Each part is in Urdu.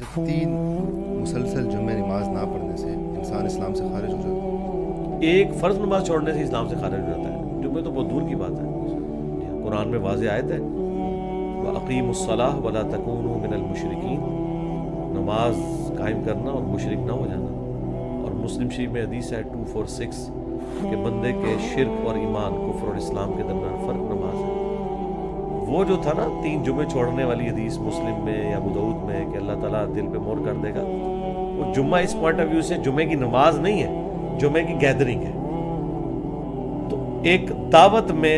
اچھا 3 مسلسل جمعہ نماز نہ پڑھنے سے انسان اسلام سے خارج ہو جاتا ہے؟ ایک فرض نماز چھوڑنے سے اسلام سے خارج ہو جاتا ہے، جمعہ تو بہت دور کی بات ہے، قرآن میں واضح آیت ہے وَأَقِیمُوا الصَّلَاةَ وَلَا تَكُونُوا مِنَ الْمُشْرِكِينَ، نماز قائم کرنا اور مشرک نہ ہو جانا۔ اور مسلم شریف میں حدیث ہے 246 کہ بندے کے شرک اور ایمان، کفر اور اسلام کے درمیان فرق نماز ہے۔ وہ جو تھا نا 3 جمعے چھوڑنے والی حدیث مسلم میں یا ابو داؤد میں کہ اللہ تعالیٰ دل پہ مہر کر دے گا، وہ جمعہ اس پوائنٹ آف ویو سے جمعے کی نماز نہیں ہے، جمعے کی گیدرنگ ہے۔ تو ایک دعوت میں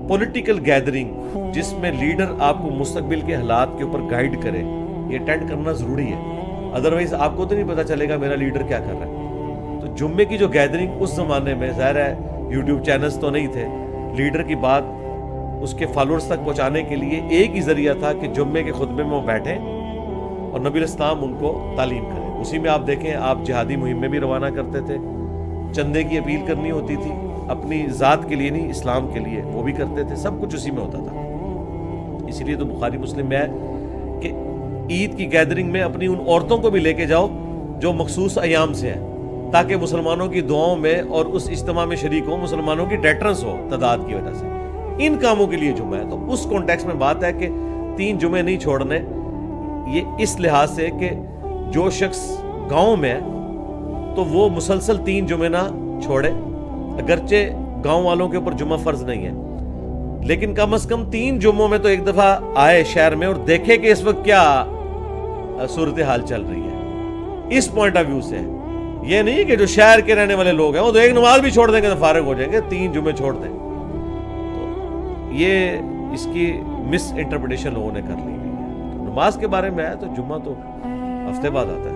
پولیٹیکل گیدرنگ جس میں لیڈر آپ کو مستقبل کے حالات کے اوپر گائیڈ کرے، یہ اٹینڈ کرنا ضروری ہے، ادروائز آپ کو تو نہیں پتہ چلے گا میرا لیڈر کیا کر رہا ہے۔ تو جمعے کی جو گیدرنگ اس زمانے میں ظاہر ہے یوٹیوب چینلز تو نہیں تھے، لیڈر کی بات اس کے فالوورز تک پہنچانے کے لیے ایک ہی ذریعہ تھا کہ جمعے کے خطبے میں وہ بیٹھیں اور نبی علیہ السلام ان کو تعلیم کریں۔ اسی میں آپ دیکھیں آپ جہادی مہم میں بھی روانہ کرتے تھے، چندے کی اپیل کرنی ہوتی تھی، اپنی ذات کے لیے نہیں اسلام کے لیے، وہ بھی کرتے تھے، سب کچھ اسی میں ہوتا تھا۔ اسی لیے تو بخاری مسلم میں ہے کہ عید کی گیدرنگ میں اپنی ان عورتوں کو بھی لے کے جاؤ جو مخصوص ایام سے ہیں، تاکہ مسلمانوں کی دعاؤں میں اور اس اجتماع میں شریک ہوں، مسلمانوں کی ڈیٹرنس ہو تعداد کی وجہ سے۔ ان کاموں کے لیے جمعہ ہے، تو اس کانٹیکس میں بات ہے کہ 3 جمعے نہیں چھوڑنے، یہ اس لحاظ سے کہ جو شخص گاؤں میں ہے تو وہ مسلسل 3 جمعے نہ چھوڑے، اگرچہ گاؤں والوں کے اوپر جمعہ فرض نہیں ہے، لیکن کم از کم 3 جمعوں میں تو ایک دفعہ آئے شہر میں اور دیکھے کہ اس وقت کیا صورتحال چل رہی ہے، اس پوائنٹ آف ویو سے ہے۔ یہ نہیں کہ جو شہر کے رہنے والے لوگ ہیں وہ تو ایک نماز بھی چھوڑ دیں گے تو فارغ ہو جائیں گے، 3 جمعے چھوڑ دیں، تو یہ اس کی مس انٹرپریٹیشن لوگوں نے کر لی ہوئی ہے۔ نماز کے بارے میں ہے تو جمعہ تو ہفتے بعد آتا ہے۔